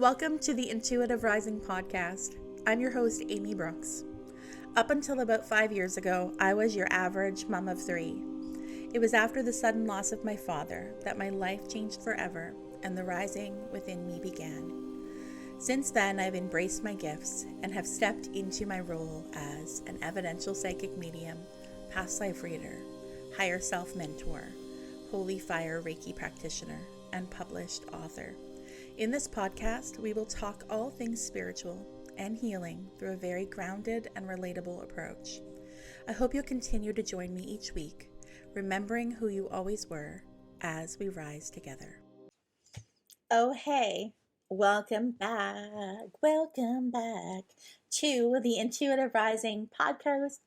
Welcome to the Intuitive Rising podcast. I'm your host, Amy Brooks. Up until about 5 years ago, I was your average mom of three. It was after the sudden loss of my father that my life changed forever and the rising within me began. Since then, I've embraced my gifts and have stepped into my role as an evidential psychic medium, past life reader, higher self mentor, holy fire Reiki practitioner, and published author. In this podcast, we will talk all things spiritual and healing through a very grounded and relatable approach. I hope you'll continue to join me each week, remembering who you always were as we rise together. Oh, hey, welcome back to the Intuitive Rising podcast.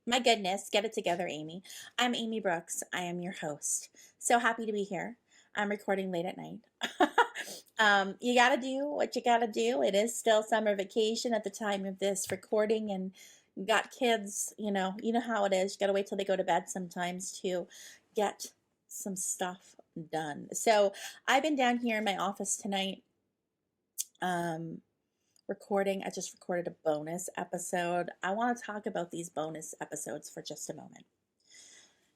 My goodness, get it together, Amy. I'm Amy Brooks. I am your host. So happy to be here. I'm recording late at night. You gotta do what you gotta do. It is still summer vacation at the time of this recording, and got kids, you know how it is. You gotta wait till they go to bed sometimes to get some stuff done. So I've been down here in my office tonight, recording. I just recorded a bonus episode. I want to talk about these bonus episodes for just a moment.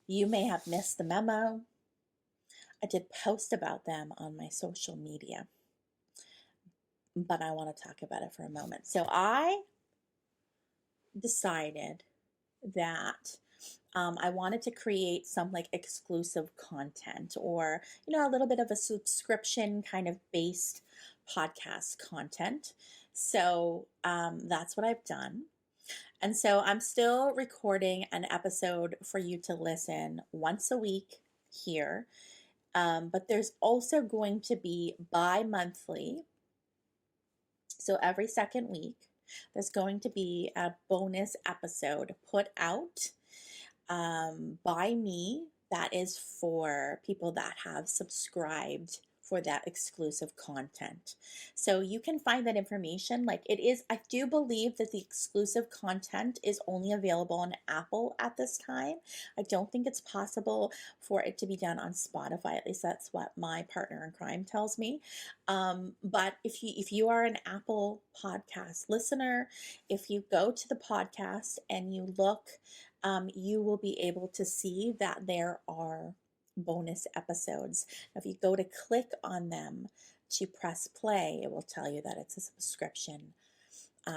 You may have missed the memo. I did post about them on my social media, but I want to talk about it for a moment. So I decided that I wanted to create some exclusive content, or a little bit of a subscription kind of based podcast content. So that's what I've done. And so I'm still recording an episode for you to listen once a week here. But there's also going to be bi-monthly. So every second week, there's going to be a bonus episode put out by me that is for people that have subscribed for that exclusive content. So you can find that information. I do believe that the exclusive content is only available on Apple at this time. I don't think it's possible for it to be done on Spotify. At least that's what my partner in crime tells me. But if you are an Apple podcast listener, if you go to the podcast and you look, you will be able to see that there are bonus episodes. If you go to click on them to press play, it will tell you that it's a subscription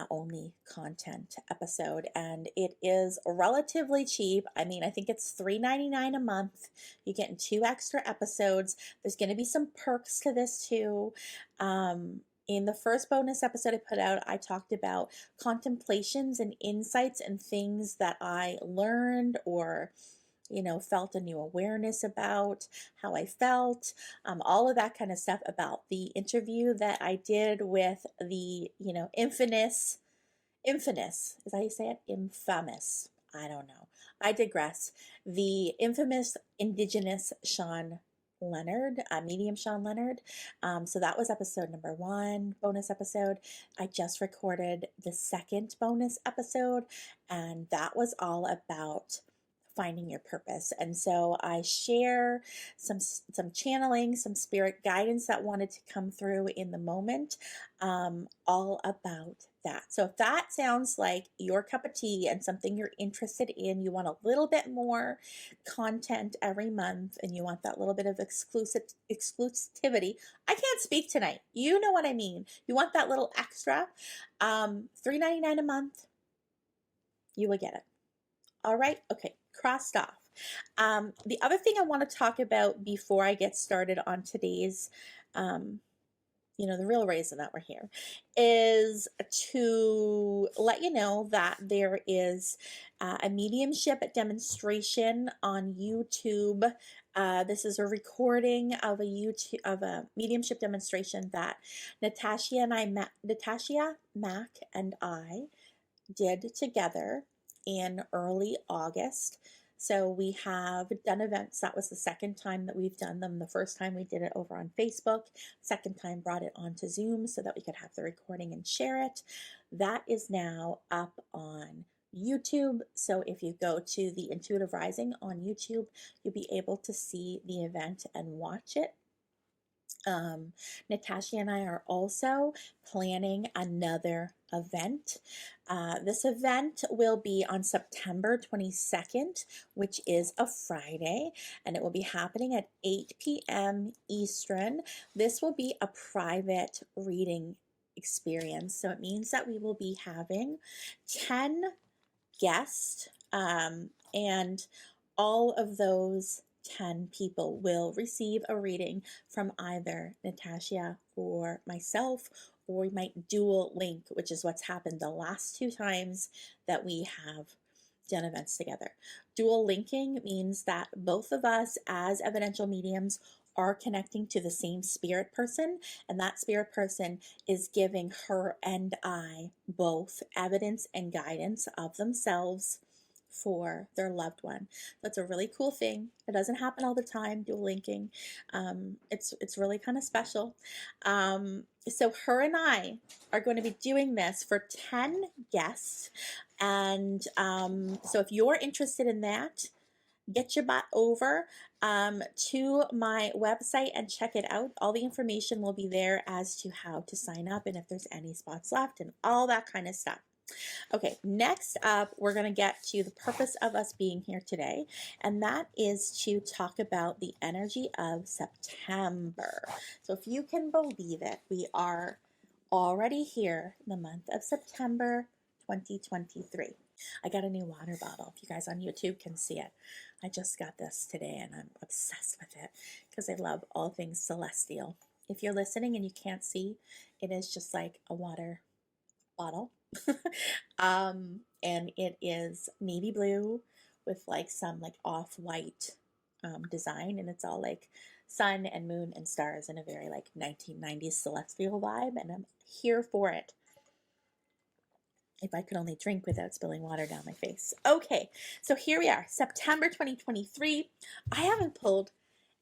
only content episode, and it is relatively cheap. I mean, I think it's $3.99 a month. You're getting 2 extra episodes. There's going to be some perks to this too. In the first bonus episode I put out, I talked about contemplations and insights and things that I learned or felt a new awareness about how I felt, all of that kind of stuff about the interview that I did with the, infamous, is that how you say it? Infamous. I don't know. I digress. The infamous Indigenous Sean Leonard, medium Sean Leonard. So that was episode number 1, bonus episode. I just recorded the second bonus episode, and that was all about finding your purpose. And so I share some channeling, some spirit guidance that wanted to come through in the moment, all about that. So if that sounds like your cup of tea and something you're interested in, you want a little bit more content every month, and you want that little bit of exclusivity. I can't speak tonight. You know what I mean. You want that little extra, $3.99 a month, you will get it. All right. Okay. Crossed off. The other thing I want to talk about before I get started on today's, the real reason that we're here is to let you know that there is a mediumship demonstration on YouTube. This is a recording of a mediumship demonstration that Natasha Mack and I did together in early August. So we have done events. That was the second time that we've done them. The first time we did it over on Facebook. Second time brought it onto Zoom so that we could have the recording and share it. That is now up on YouTube. So if you go to the Intuitive Rising on YouTube, you'll be able to see the event and watch it. Natasha and I are also planning another event. This event will be on September 22nd, which is a Friday, and it will be happening at 8 p.m. Eastern. This will be a private reading experience. So it means that we will be having 10 guests, and all of those 10 people will receive a reading from either Natasha or myself, or we might dual link, which is what's happened the last 2 times that we have done events together. Dual linking means that both of us as evidential mediums are connecting to the same spirit person, and that spirit person is giving her and I both evidence and guidance of themselves for their loved one. That's a really cool thing. It doesn't happen all the time, dual linking. It's really kind of special. So her and I are going to be doing this for 10 guests. And so if you're interested in that, get your butt over to my website and check it out. All the information will be there as to how to sign up and if there's any spots left and all that kind of stuff. Okay, next up, we're going to get to the purpose of us being here today, and that is to talk about the energy of September. So if you can believe it, we are already here in the month of September 2023. I got a new water bottle. If you guys on YouTube can see it. I just got this today and I'm obsessed with it because I love all things celestial. If you're listening and you can't see, it is just like a water bottle. And it is navy blue with like some like off-white design, and it's all like sun and moon and stars in a very like 1990s celestial vibe, and I'm here for it. If I could only drink without spilling water down my face. Okay, so here we are, September 2023. I haven't pulled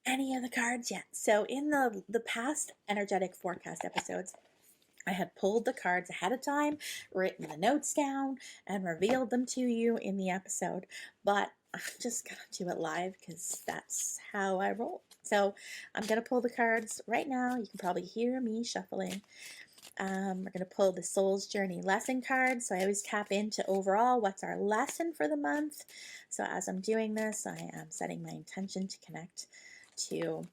any of the cards yet. So in the past energetic forecast episodes, I had pulled the cards ahead of time, written the notes down, and revealed them to you in the episode. But I'm just going to do it live because that's how I roll. So I'm going to pull the cards right now. You can probably hear me shuffling. We're going to pull the Soul's Journey lesson card. So I always tap into overall what's our lesson for the month. So as I'm doing this, I am setting my intention to connect to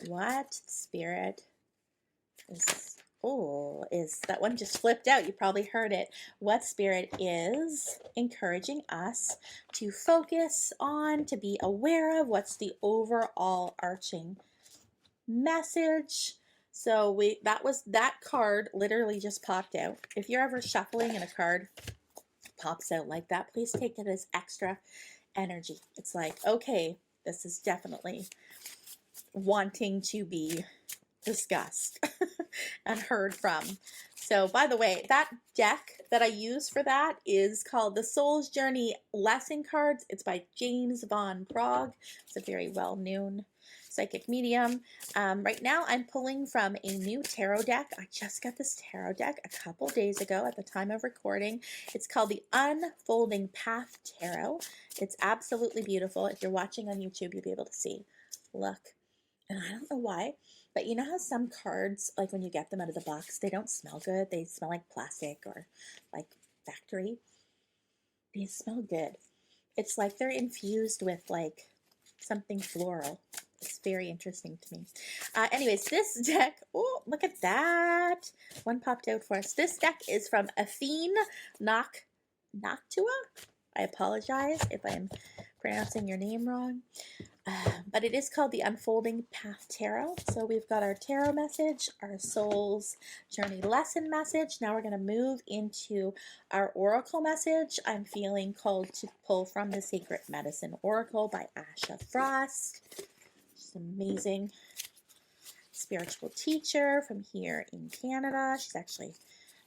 what Spirit is that one just flipped out. You probably heard it. What Spirit is encouraging us to focus on, to be aware of. What's the overall arching message? So that card literally just popped out. If you're ever shuffling and a card pops out like that, please take it as extra energy. It's like, okay, this is definitely wanting to be discussed and heard from. So by the way, that deck that I use for that is called the Soul's Journey Lesson Cards. It's by James Von Prague. It's a very well-known psychic medium. Right now I'm pulling from a new tarot deck. I just got this tarot deck a couple days ago at the time of recording. It's called the Unfolding Path Tarot. It's absolutely beautiful. If you're watching on YouTube, you'll be able to see. Look. And I don't know why, but you know how some cards, like when you get them out of the box, they don't smell good. They smell like plastic or like factory. They smell good. It's like they're infused with like something floral. It's very interesting to me. Anyways, this deck, oh, look at that. One popped out for us. This deck is from Athene Noctua. I apologize if I'm pronouncing your name wrong. But it is called the Unfolding Path Tarot. So we've got our tarot message, our Soul's Journey lesson message. Now we're going to move into our oracle message. I'm feeling called to pull from the Sacred Medicine Oracle by Asha Frost. She's amazing spiritual teacher from here in Canada. She's actually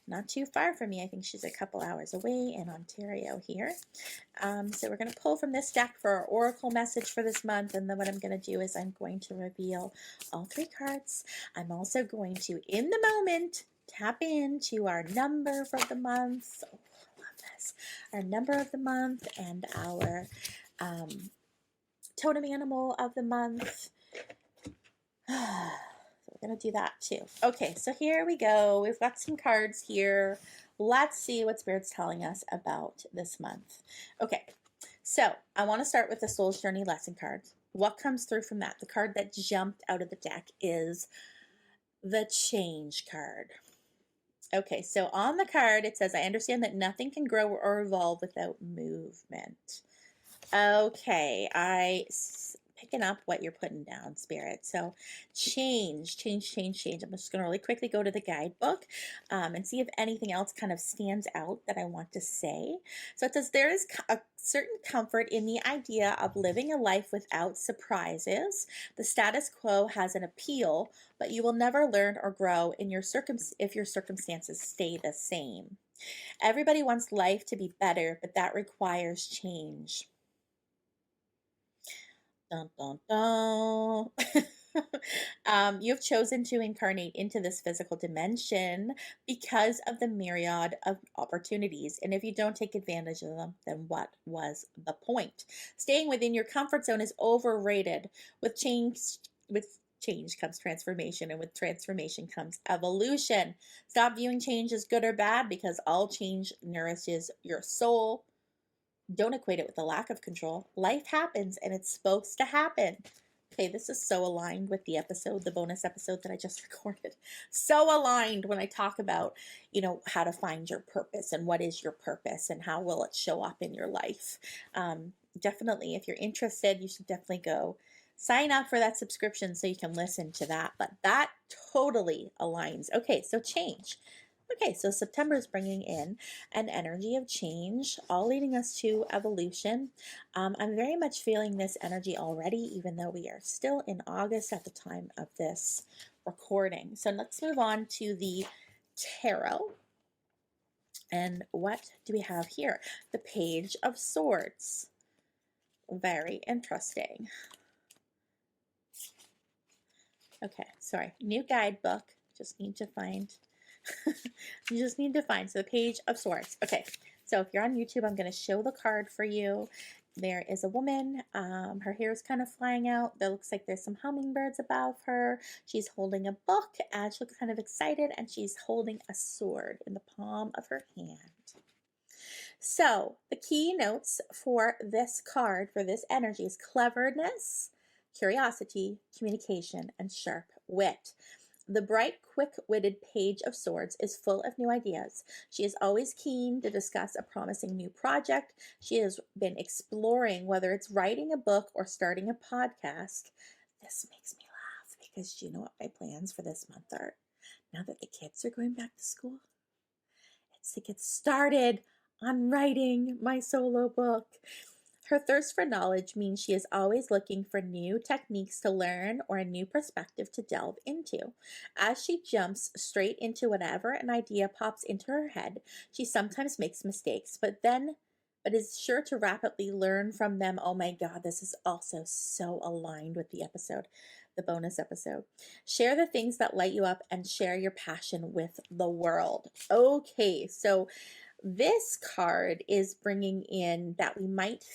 not too far from me. I think she's a couple hours away in Ontario here. So we're going to pull from this deck for our oracle message for this month. And then what I'm going to do is I'm going to reveal all 3 cards. I'm also going to, in the moment, tap into our number for the month. Oh, I love this. Our number of the month and our totem animal of the month. So we're going to do that too. Okay, so here we go. We've got some cards here. Let's see what Spirit's telling us about this month. Okay, so I want to start with the Soul's Journey lesson card. What comes through from that? The card that jumped out of the deck is the Change card. Okay, so on the card, it says, I understand that nothing can grow or evolve without movement. Okay, picking up what you're putting down, Spirit. So change. I'm just going to really quickly go to the guidebook and see if anything else kind of stands out that I want to say. So it says there is a certain comfort in the idea of living a life without surprises. The status quo has an appeal, but you will never learn or grow in if your circumstances stay the same. Everybody wants life to be better, but that requires change. Dun, dun, dun. You've chosen to incarnate into this physical dimension because of the myriad of opportunities. And if you don't take advantage of them, then what was the point? Staying within your comfort zone is overrated. With change comes transformation, and with transformation comes evolution. Stop viewing change as good or bad, because all change nourishes your soul. Don't equate it with a lack of control. Life happens, and it's supposed to happen. Okay, this is so aligned with the episode, the bonus episode that I just recorded. So aligned when I talk about, how to find your purpose and what is your purpose and how will it show up in your life. Definitely, if you're interested, you should definitely go sign up for that subscription so you can listen to that. But that totally aligns. Okay, so change. Okay, so September is bringing in an energy of change, all leading us to evolution. I'm very much feeling this energy already, even though we are still in August at the time of this recording. So let's move on to the tarot. And what do we have here? The Page of Swords. Very interesting. Okay, sorry. New guidebook. Just need to find... So the Page of Swords. Okay, so if you're on YouTube, I'm going to show the card for you. There is a woman. Her hair is kind of flying out. There looks like there's some hummingbirds above her. She's holding a book, and she looks kind of excited, and she's holding a sword in the palm of her hand. So the key notes for this card, for this energy, is cleverness, curiosity, communication, and sharp wit. The bright, quick-witted Page of Swords is full of new ideas. She is always keen to discuss a promising new project. She has been exploring whether it's writing a book or starting a podcast. This makes me laugh because do you know what my plans for this month are? Now that the kids are going back to school, it's to get started on writing my solo book. Her thirst for knowledge means she is always looking for new techniques to learn or a new perspective to delve into. As she jumps straight into whatever an idea pops into her head, she sometimes makes mistakes, but is sure to rapidly learn from them. Oh my God, this is also so aligned with the episode, the bonus episode. Share the things that light you up and share your passion with the world. Okay, so this card is bringing in that we might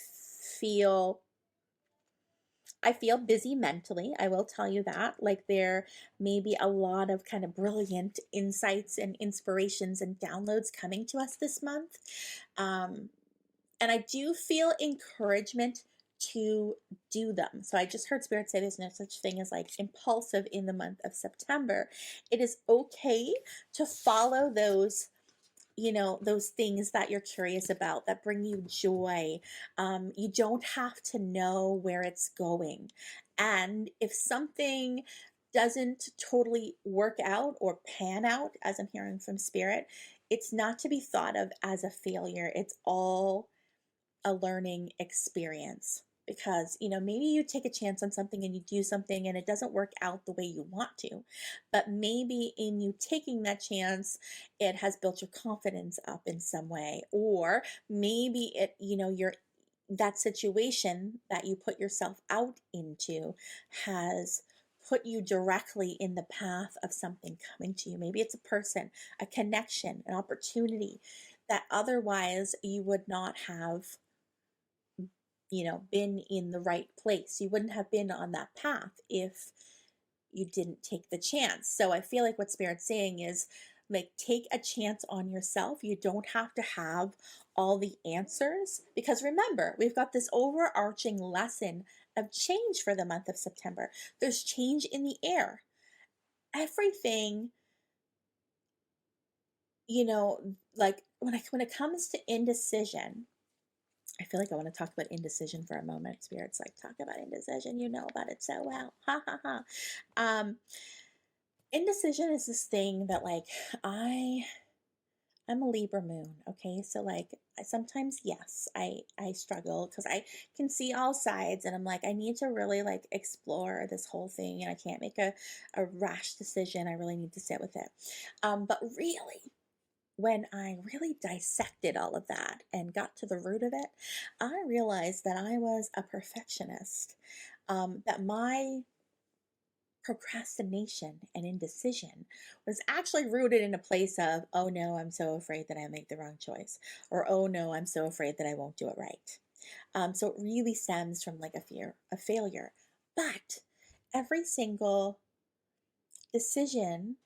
I feel busy mentally. I will tell you that. Like there may be a lot of kind of brilliant insights and inspirations and downloads coming to us this month. And I do feel encouragement to do them. So I just heard Spirit say there's no such thing as like impulsive in the month of September. It is okay to follow those things that you're curious about that bring you joy. You don't have to know where it's going. And if something doesn't totally work out or pan out, as I'm hearing from Spirit, it's not to be thought of as a failure. It's all a learning experience. Because, maybe you take a chance on something and you do something and it doesn't work out the way you want to. But maybe in you taking that chance, it has built your confidence up in some way. Or maybe that situation that you put yourself out into has put you directly in the path of something coming to you. Maybe it's a person, a connection, an opportunity that otherwise you would not have been in the right place. You wouldn't have been on that path if you didn't take the chance. So I feel like what Spirit's saying is, like, take a chance on yourself. You don't have to have all the answers, because remember, we've got this overarching lesson of change for the month of September. There's change in the air. Everything, like when it comes to indecision, I feel like I want to talk about indecision for a moment. Spirit's like, talk about indecision. You know about it so well. Ha ha ha. Um, Indecision is this thing that, like, I'm a Libra moon, okay? So, like, sometimes, yes, I struggle because I can see all sides, and I'm like, I need to really, like, explore this whole thing, and I can't make a rash decision. I really need to sit with it. But really, when I really dissected all of that and got to the root of it, I realized that I was a perfectionist. That my procrastination and indecision was actually rooted in a place of, oh no, I'm so afraid that I make the wrong choice, or oh no, I'm so afraid that I won't do it right. So it really stems from, like, a fear of failure. But every single decision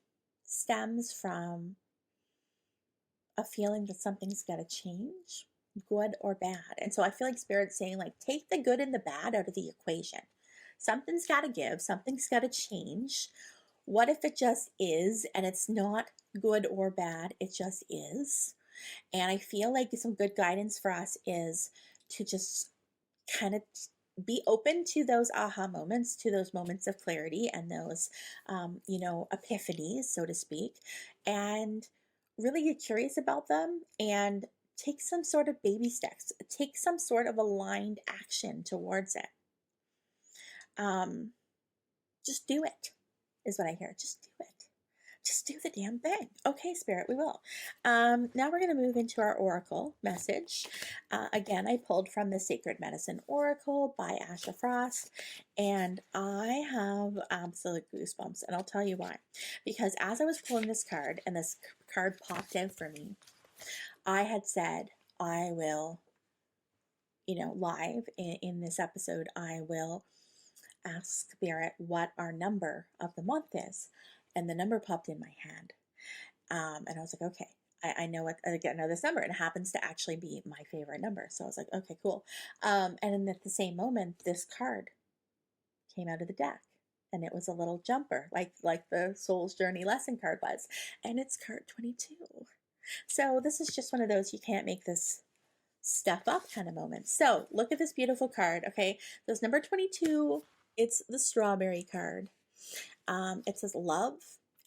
stems from a feeling that something's got to change, good or bad. And so I feel like Spirit's saying, like, take the good and the bad out of the equation. Something's got to give, something's got to change. What if it just is, and it's not good or bad, it just is? And I feel like some good guidance for us is to just kind of be open to those aha moments, to those moments of clarity, and those, epiphanies, so to speak, and really get curious about them and take some sort of baby steps, take some sort of aligned action towards it. Just do it, is what I hear. Just do it. Just do the damn thing. Okay, Spirit, we will. Now we're going to move into our Oracle message. Again, I pulled from the Sacred Medicine Oracle by Asha Frost, and I have absolute goosebumps, and I'll tell you why. Because as I was pulling this card, and this card popped out for me, I had said, I will, live in this episode, I will ask Spirit what our number of the month is. And the number popped in my hand. And I was like, okay, I know what, I know this number. And it happens to actually be my favorite number. So I was like, okay, cool. And then at the same moment, this card came out of the deck. And it was a little jumper, like the Soul's Journey lesson card was. And it's card 22. So this is just one of those, you can't make this stuff up kind of moments. So look at this beautiful card. Okay, so it's number 22. It's the strawberry card. It says love.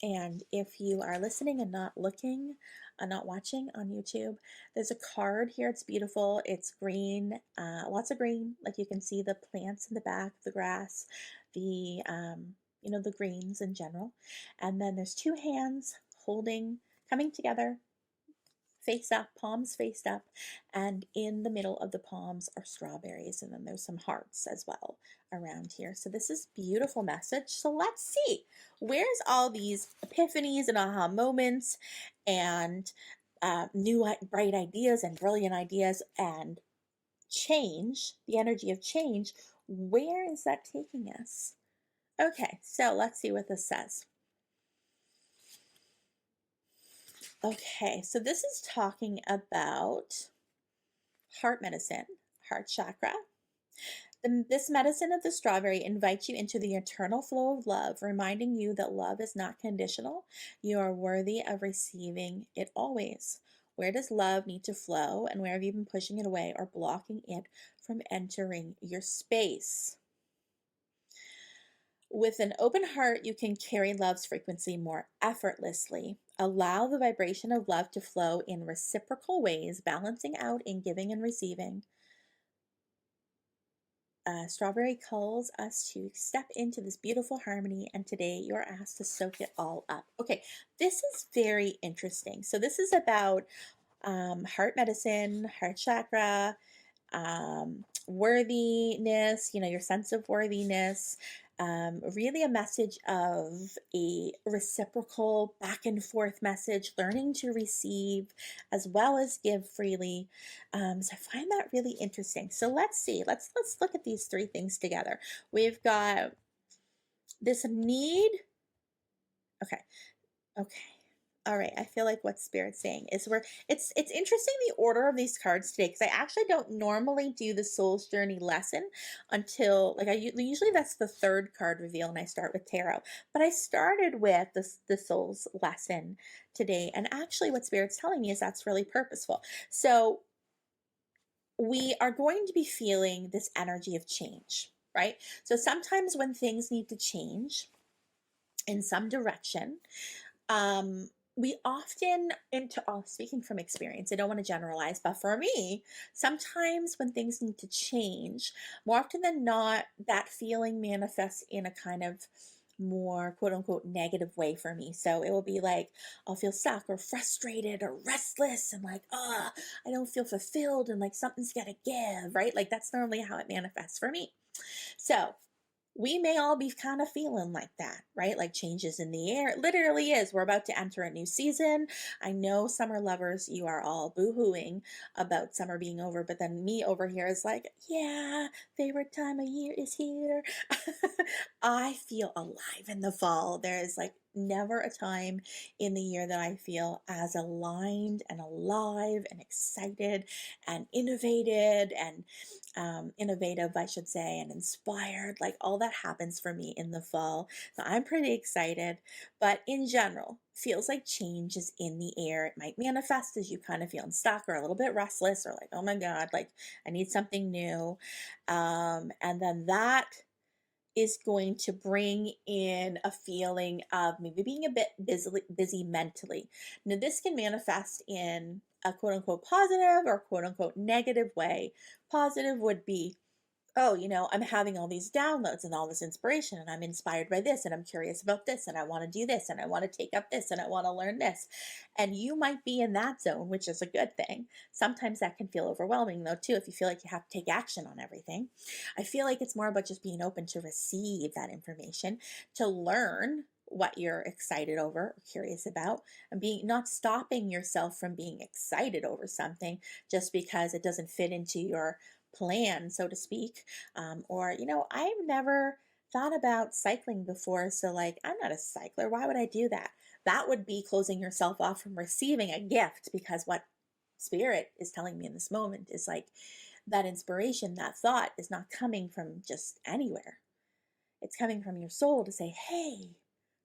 And if you are listening and not looking, not watching on YouTube, there's a card here. It's beautiful. It's green, lots of green. Like, you can see the plants in the back, the grass, the, the greens in general. And then there's two hands coming together, face up, palms faced up, and in the middle of the palms are strawberries, and then there's some hearts as well around here. So this is beautiful message. So let's see, where's all these epiphanies and aha moments and new bright ideas and brilliant ideas and change, the energy of change, where is that taking us? Okay, so let's see what this says. Okay, so this is talking about heart medicine, heart chakra. This medicine of the strawberry invites you into the eternal flow of love, reminding you that love is not conditional. You are worthy of receiving it always. Where does love need to flow, and where have you been pushing it away or blocking it from entering your space? With an open heart, you can carry love's frequency more effortlessly. Allow the vibration of love to flow in reciprocal ways, balancing out in giving and receiving. Strawberry calls us to step into this beautiful harmony, and today you're asked to soak it all up. Okay, this is very interesting. So this is about heart medicine, heart chakra, worthiness, your sense of worthiness, really a message of a reciprocal back and forth message, learning to receive as well as give freely. So I find that really interesting. So let's see, let's look at these three things together. We've got this need. Okay. Okay. All right. I feel like what Spirit's saying is it's interesting the order of these cards today, because I actually don't normally do the Soul's Journey lesson until like usually that's the third card reveal and I start with tarot. But I started with the Soul's lesson today, and actually what Spirit's telling me is that's really purposeful. So we are going to be feeling this energy of change, right? So sometimes when things need to change in some direction, we often into speaking from experience, I don't want to generalize, but for me, sometimes when things need to change, more often than not, that feeling manifests in a kind of more quote unquote negative way for me. So it will be like I'll feel stuck or frustrated or restless and like, I don't feel fulfilled and like something's gotta give, right? Like that's normally how it manifests for me. So we may all be kind of feeling like that, right? Like changes in the air. It literally is. We're about to enter a new season. I know summer lovers, you are all boo-hooing about summer being over, but then me over here is like, yeah, favorite time of year is here. I feel alive in the fall. There is like never a time in the year that I feel as aligned and alive and excited and innovative, I should say, and inspired. Like all that happens for me in the fall. So I'm pretty excited. But in general, feels like change is in the air. It might manifest as you kind of feeling stuck or a little bit restless or like, oh my God, like I need something new. And then that is going to bring in a feeling of maybe being a bit busy mentally. Now, this can manifest in a quote unquote positive or quote unquote negative way. Positive would be, oh, I'm having all these downloads and all this inspiration, and I'm inspired by this, and I'm curious about this, and I want to do this, and I want to take up this, and I want to learn this. And you might be in that zone, which is a good thing. Sometimes that can feel overwhelming, though, too, if you feel like you have to take action on everything. I feel like it's more about just being open to receive that information, to learn what you're excited over or curious about, and being not stopping yourself from being excited over something just because it doesn't fit into your plan, so to speak. Or, I've never thought about cycling before. So, like, I'm not a cycler. Why would I do that? That would be closing yourself off from receiving a gift, because what Spirit is telling me in this moment is like that inspiration, that thought is not coming from just anywhere. It's coming from your soul to say, hey,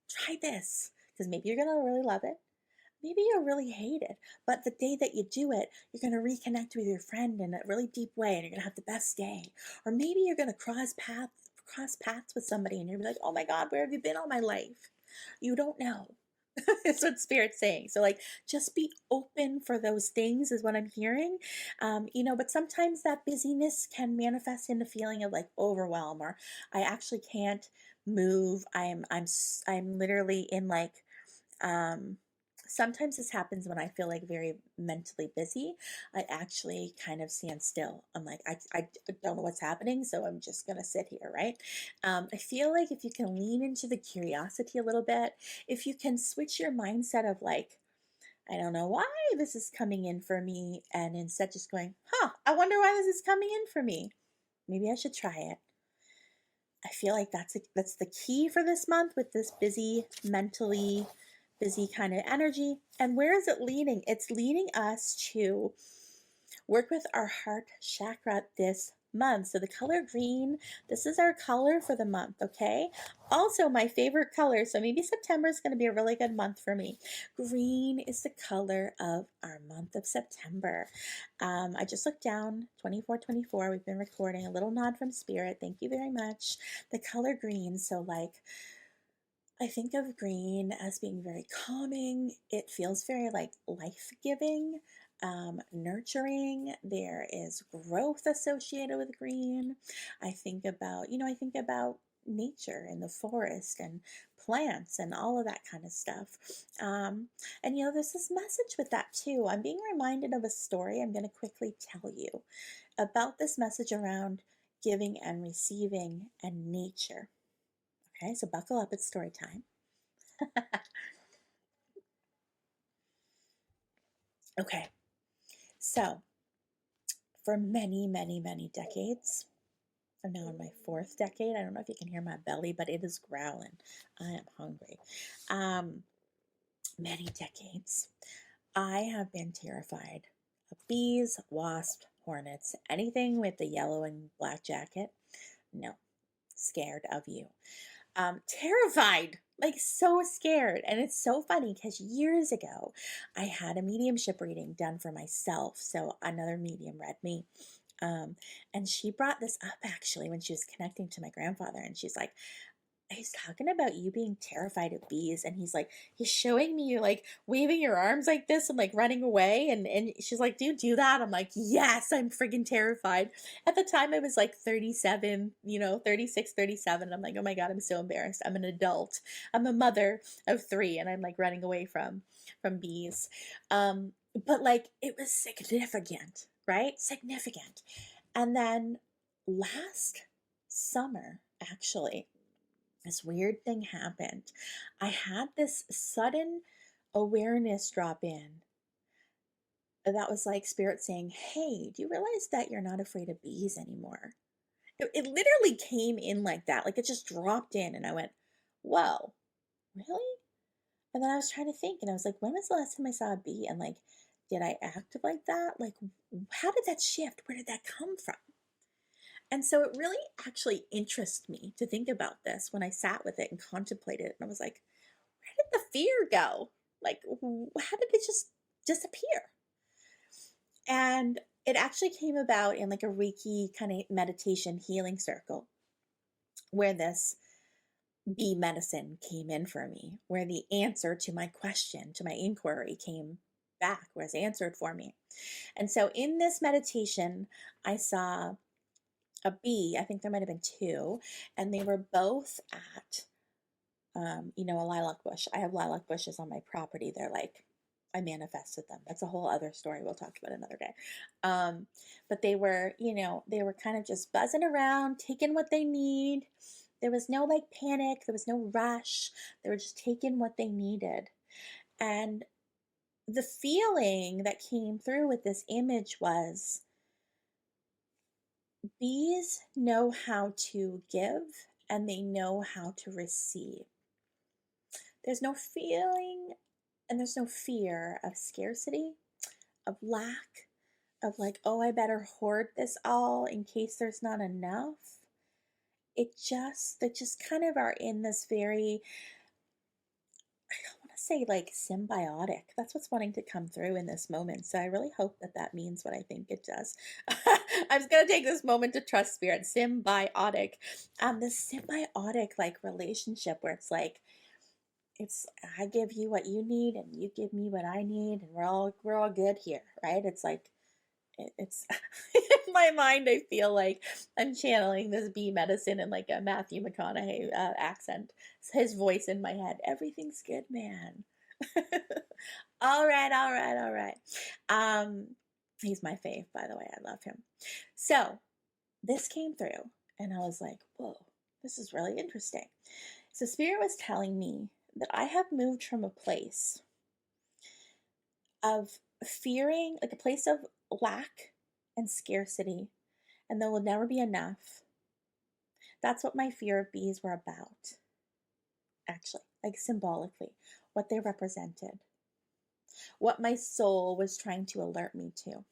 try this. Because maybe you're going to really love it. Maybe you'll really hate it, but the day that you do it, you're going to reconnect with your friend in a really deep way, and you're going to have the best day. Or maybe you're going to cross paths with somebody, and you're like, oh my God, where have you been all my life? You don't know. It's what Spirit's saying. So, like, just be open for those things is what I'm hearing. But sometimes that busyness can manifest in a feeling of like overwhelm, or I actually can't move. I'm literally in like um, sometimes this happens when I feel like very mentally busy. I actually kind of stand still. I'm like, I don't know what's happening, so I'm just going to sit here, right? I feel like if you can lean into the curiosity a little bit, if you can switch your mindset of like, I don't know why this is coming in for me, and instead just going, I wonder why this is coming in for me. Maybe I should try it. I feel like that's the key for this month with this mentally busy kind of energy. And where is it leading? It's leading us to work with our heart chakra this month. So the color green, this is our color for the month, okay? Also my favorite color, so maybe September is going to be a really good month for me. Green is the color of our month of September. I just looked down, 2424, we've been recording, a little nod from Spirit, thank you very much. The color green, so like, I think of green as being very calming. It feels very like life-giving, nurturing. There is growth associated with green. I think about nature and the forest and plants and all of that kind of stuff. And there's this message with that too. I'm being reminded of a story I'm going to quickly tell you about this message around giving and receiving and nature. Okay, so buckle up, it's story time. Okay, so for many, many, many decades, I'm now in my fourth decade. I don't know if you can hear my belly, but it is growling. I am hungry. Um, Many decades. I have been terrified of bees, wasps, hornets, anything with the yellow and black jacket. No, scared of you. Terrified, like so scared. And it's so funny because years ago, I had a mediumship reading done for myself. So another medium read me. Um, and she brought this up actually when she was connecting to my grandfather. And she's like, he's talking about you being terrified of bees, and he's showing me you like waving your arms like this and like running away, and she's like, do you do that? I'm like, yes, I'm friggin' terrified. At the time I was like 37, 36, 37. I'm like, oh my god, I'm so embarrassed. I'm an adult, I'm a mother of three, and I'm like running away from bees. But like it was significant, right? Significant. And then last summer, actually, this weird thing happened. I had this sudden awareness drop in that was like spirit saying, hey, do you realize that you're not afraid of bees anymore? It literally came in like that. Like it just dropped in, and I went, whoa, really? And then I was trying to think, and I was like, when was the last time I saw a bee? And like, did I act like that? Like, how did that shift? Where did that come from? And so it really actually interests me to think about this when I sat with it and contemplated it. And I was like, where did the fear go? Like, how did it just disappear? And it actually came about in like a Reiki kind of meditation healing circle where this bee medicine came in for me, where the answer to my question, to my inquiry came back, was answered for me. And so in this meditation, I saw a bee, I think there might have been two, and they were both at a lilac bush. I have lilac bushes on my property. They're like, I manifested them. That's a whole other story we'll talk about another day. But they were kind of just buzzing around, taking what they need. There was no like panic. There was no rush. They were just taking what they needed. And the feeling that came through with this image was bees know how to give and they know how to receive. There's no feeling and there's no fear of scarcity, of lack, of like, oh, I better hoard this all in case there's not enough. They just kind of are in this very, I don't want to say like symbiotic. That's what's wanting to come through in this moment. So I really hope that that means what I think it does. I'm just going to take this moment to trust spirit. Symbiotic. This symbiotic like relationship where it's like, I give you what you need and you give me what I need and we're all good here, right? It's like it's in my mind I feel like I'm channeling this bee medicine in like a Matthew McConaughey accent. It's his voice in my head. Everything's good, man. All right, all right, all right. He's my fave, by the way. I love him. So this came through and I was like, whoa, this is really interesting. So spirit was telling me that I have moved from a place of fearing, like a place of lack and scarcity, and there will never be enough. That's what my fear of bees were about, actually, like symbolically, what they represented, what my soul was trying to alert me to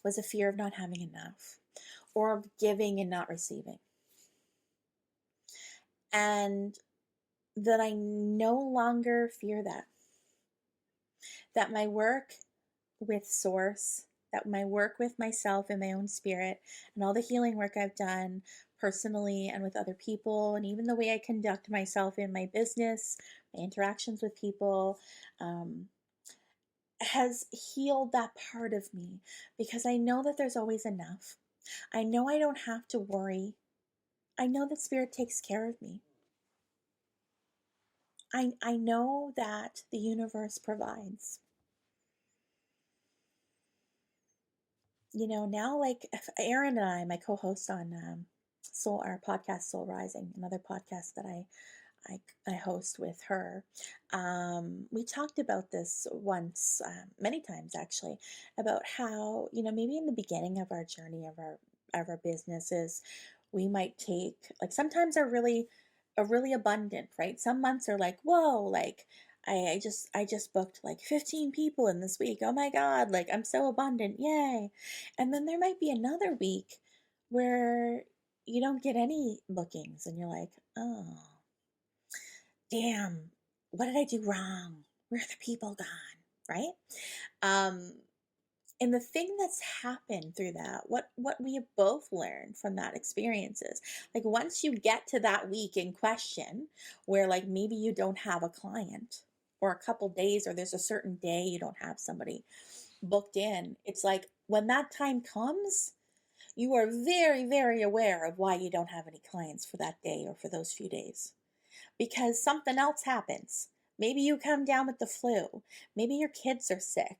was a fear of not having enough or of giving and not receiving. And that I no longer fear that my work with source, that my work with myself and my own spirit and all the healing work I've done personally and with other people, and even the way I conduct myself in my business, my interactions with people, has healed that part of me because I know that there's always enough. I know I don't have to worry. I know that spirit takes care of me. I know that the universe provides. Now like Erin and I, my co-host on our podcast Soul Rising, another podcast that I host with her. We talked about this once, many times actually, about how maybe in the beginning of our journey of our our businesses, we might take, like, sometimes are really abundant, right? Some months are like, whoa, like I just booked like 15 people in this week. Oh my God, like I'm so abundant, yay. And then there might be another week where you don't get any bookings and you're like, oh, damn, what did I do wrong? Where are the people gone? Right? Um, and the thing that's happened through that, what we have both learned from that experience is, like, once you get to that week in question where, like, maybe you don't have a client or a couple days, or there's a certain day you don't have somebody booked in, it's like when that time comes, you are very, very aware of why you don't have any clients for that day or for those few days, because something else happens. Maybe you come down with the flu. Maybe your kids are sick.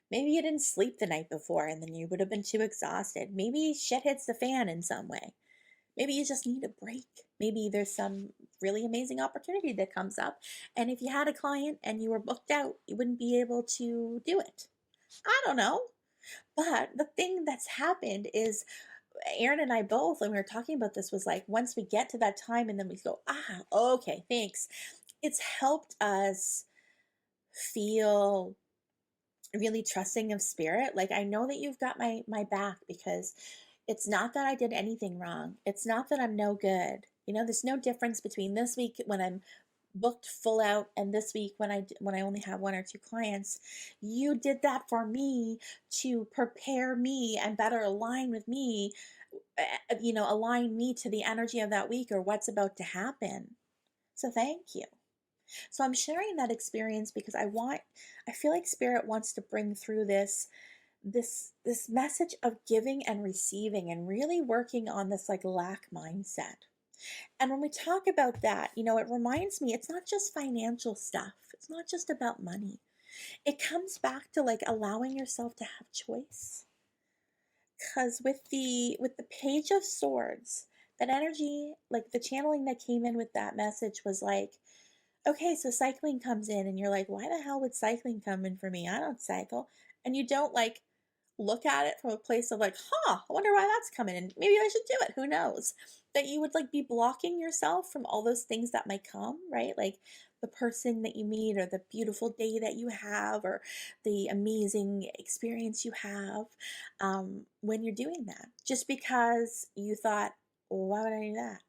Maybe you didn't sleep the night before and then you would have been too exhausted. Maybe shit hits the fan in some way. Maybe you just need a break. Maybe there's some really amazing opportunity that comes up. And if you had a client and you were booked out, you wouldn't be able to do it. I don't know. But the thing that's happened is, Aaron and I both, when we were talking about this, was like, once we get to that time and then we go, okay, thanks. It's helped us feel really trusting of spirit. Like, I know that you've got my back, because it's not that I did anything wrong. It's not that I'm no good. You know, there's no difference between this week when I'm booked full out and this week when I only have one or two clients. You did that for me to prepare me and better align with me, align me to the energy of that week or what's about to happen. So thank you. So I'm sharing that experience because I feel like spirit wants to bring through this message of giving and receiving and really working on this, like, lack mindset. And when we talk about that, it reminds me, it's not just financial stuff. It's not just about money. It comes back to, like, allowing yourself to have choice. Because with the Page of Swords, that energy, like the channeling that came in with that message was like, okay, so cycling comes in and you're like, why the hell would cycling come in for me? I don't cycle. And you don't, like, look at it from a place of like, I wonder why that's coming in. Maybe I should do it. Who knows? That you would, like, be blocking yourself from all those things that might come, right? Like the person that you meet, or the beautiful day that you have, or the amazing experience you have, when you're doing that. Just because you thought, well, why would I do that?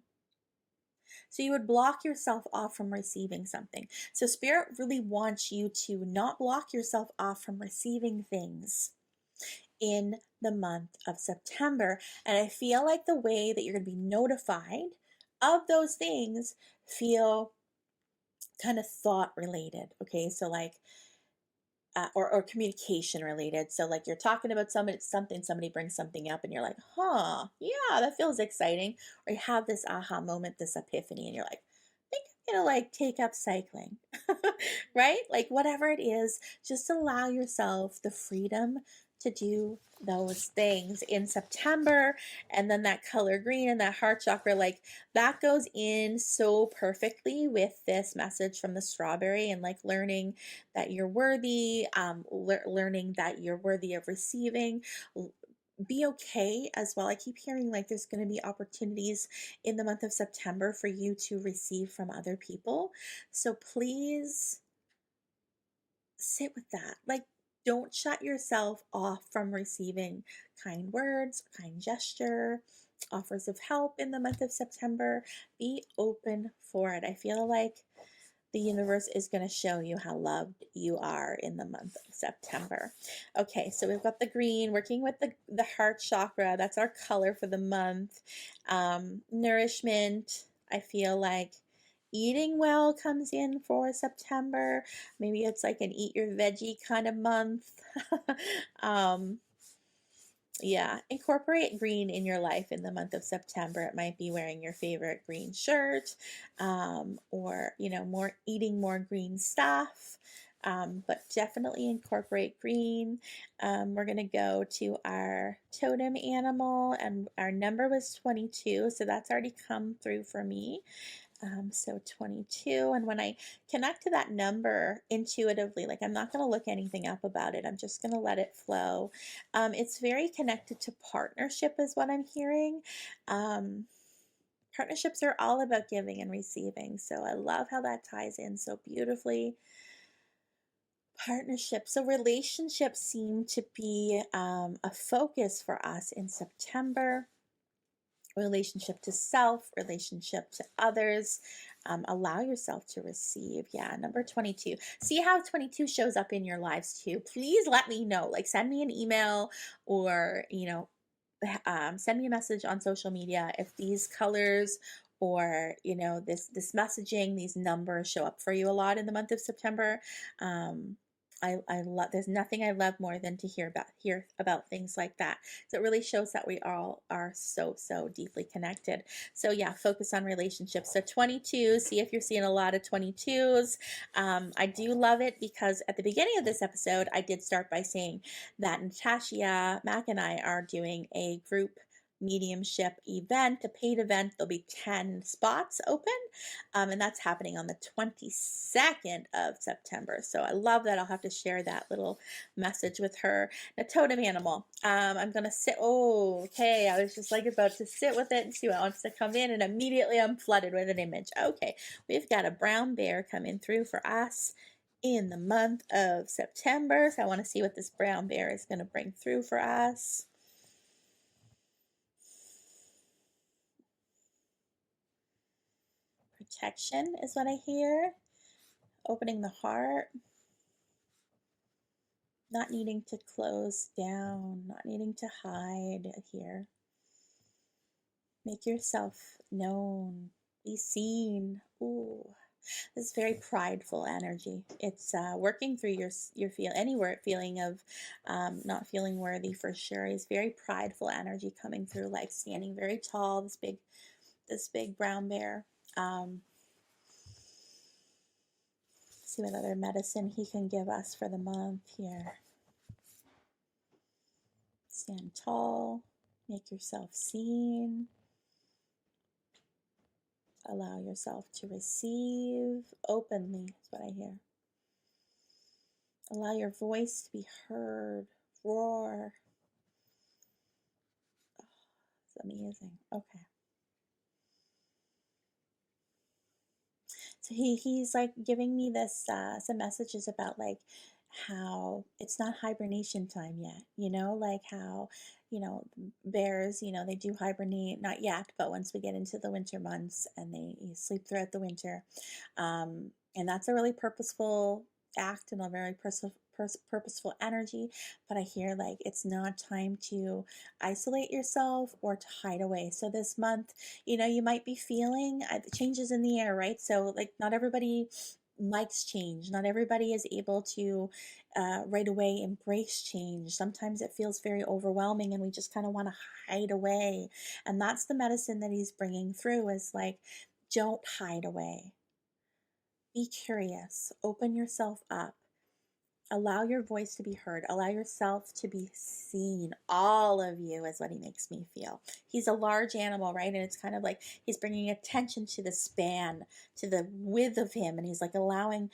So you would block yourself off from receiving something. So spirit really wants you to not block yourself off from receiving things in the month of September. And I feel like the way that you're going to be notified of those things feel kind of thought related. Okay. So, like, or communication related. So, like, you're talking about somebody brings something up and you're like, yeah, that feels exciting. Or you have this aha moment, this epiphany, and you're like, I think I'm gonna, like, take up cycling. Right? Like, whatever it is, just allow yourself the freedom to do those things in September. And then that color green and that heart chakra, like, that goes in so perfectly with this message from the strawberry, and, like, learning that you're worthy, learning that you're worthy of receiving. Be okay as well. I keep hearing, like, there's going to be opportunities in the month of September for you to receive from other people. So please sit with that. Like, don't shut yourself off from receiving kind words, kind gesture, offers of help in the month of September. Be open for it. I feel like the universe is going to show you how loved you are in the month of September. Okay, so we've got the green, working with the heart chakra. That's our color for the month. Nourishment, I feel like eating well comes in for September. Maybe it's like an eat your veggie kind of month. um, yeah, incorporate green in your life in the month of September. It might be wearing your favorite green shirt, or, more eating more green stuff. But definitely incorporate green. We're going to go to our totem animal, and our number was 22. So that's already come through for me. So 22. And when I connect to that number intuitively, like I'm not going to look anything up about it, I'm just going to let it flow. It's very connected to partnership, is what I'm hearing. Um, Partnerships are all about giving and receiving. So I love how that ties in so beautifully. Partnerships. So relationships seem to be a focus for us in September. Relationship to self, relationship to others. Allow yourself to receive. Yeah, number 22. See how 22 shows up in your lives too. Please let me know. Like, send me an email, or, send me a message on social media if these colors, or this messaging, these numbers show up for you a lot in the month of September. I love, there's nothing I love more than to hear about things like that. So it really shows that we all are so deeply connected. So yeah, focus on relationships. So 22, see if you're seeing a lot of 22s. I do love it because at the beginning of this episode I did start by saying that Natasha Mack and I are doing a group mediumship event, a paid event. There'll be 10 spots open, and that's happening on the 22nd of September. So I love that. I'll have to share that little message with her. Now, Totem Animal. I'm gonna sit. Oh, okay. I was just like about to sit with it and see what wants to come in, and immediately I'm flooded with an image. Okay, we've got a brown bear coming through for us in the month of September. So I want to see what this brown bear is going to bring through for us. Protection is what I hear. Opening the heart. Not needing to close down, not needing to hide here. Make yourself known, be seen. Ooh, this is very prideful energy. It's working through your feeling of not feeling worthy for sure. Is very prideful energy coming through, like standing very tall. This big brown bear. See what other medicine he can give us for the month here. Stand tall, make yourself seen, allow yourself to receive openly, is what I hear. Allow your voice to be heard, roar. Oh, it's amazing. Okay. So he's like giving me this some messages about like how it's not hibernation time yet, like how bears, they do hibernate, not yet, but once we get into the winter months and they sleep throughout the winter, and that's a really purposeful act and a very purposeful energy. But I hear like it's not time to isolate yourself or to hide away. So this month, you might be feeling changes in the air, right? So like not everybody likes change. Not everybody is able to right away embrace change. Sometimes it feels very overwhelming and we just kind of want to hide away. And that's the medicine that he's bringing through, is like, don't hide away. Be curious, open yourself up. Allow your voice to be heard. Allow yourself to be seen. All of you is what he makes me feel. He's a large animal, right? And it's kind of like he's bringing attention to the span, to the width of him. And he's like allowing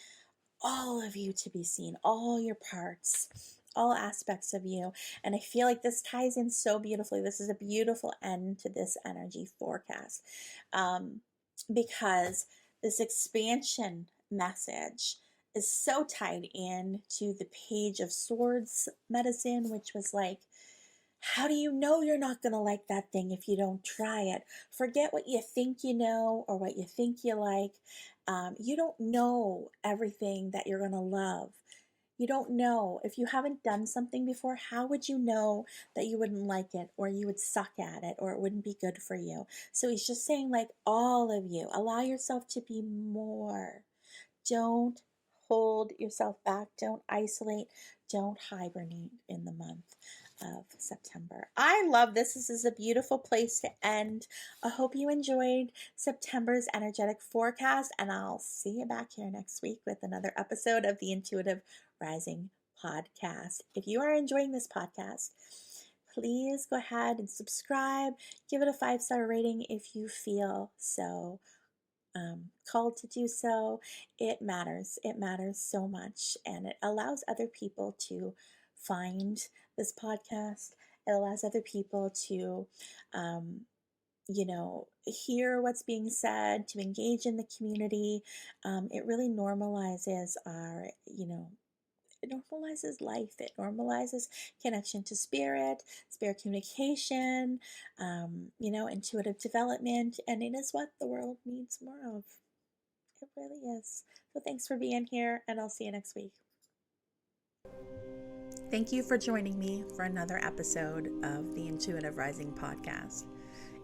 all of you to be seen, all your parts, all aspects of you. And I feel like this ties in so beautifully. This is a beautiful end to this energy forecast, because this expansion message is so tied in to the Page of Swords medicine, which was like, how do you know you're not going to like that thing if you don't try it? Forget what you think you know or what you think you like. You don't know everything that you're going to love. You don't know. If you haven't done something before, how would you know that you wouldn't like it, or you would suck at it, or it wouldn't be good for you? So he's just saying, like, all of you, allow yourself to be more. Don't hold yourself back. Don't isolate. Don't hibernate in the month of September. I love this. This is a beautiful place to end. I hope you enjoyed September's energetic forecast, and I'll see you back here next week with another episode of the Intuitive Rising podcast. If you are enjoying this podcast, please go ahead and subscribe. Give it a 5-star rating if you feel so called to do so, it matters. It matters so much. And it allows other people to find this podcast. It allows other people to, um, hear what's being said, to engage in the community. It really normalizes it normalizes life. It normalizes connection to spirit, spirit communication, intuitive development, and it is what the world needs more of. It really is. So thanks for being here, and I'll see you next week. Thank you for joining me for another episode of the Intuitive Rising podcast.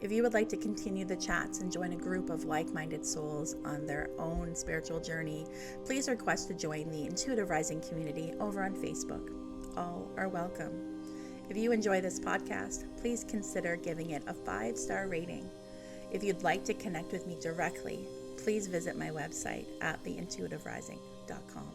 If you would like to continue the chats and join a group of like-minded souls on their own spiritual journey, please request to join the Intuitive Rising community over on Facebook. All are welcome. If you enjoy this podcast, please consider giving it a 5-star rating. If you'd like to connect with me directly, please visit my website at theintuitiverising.com.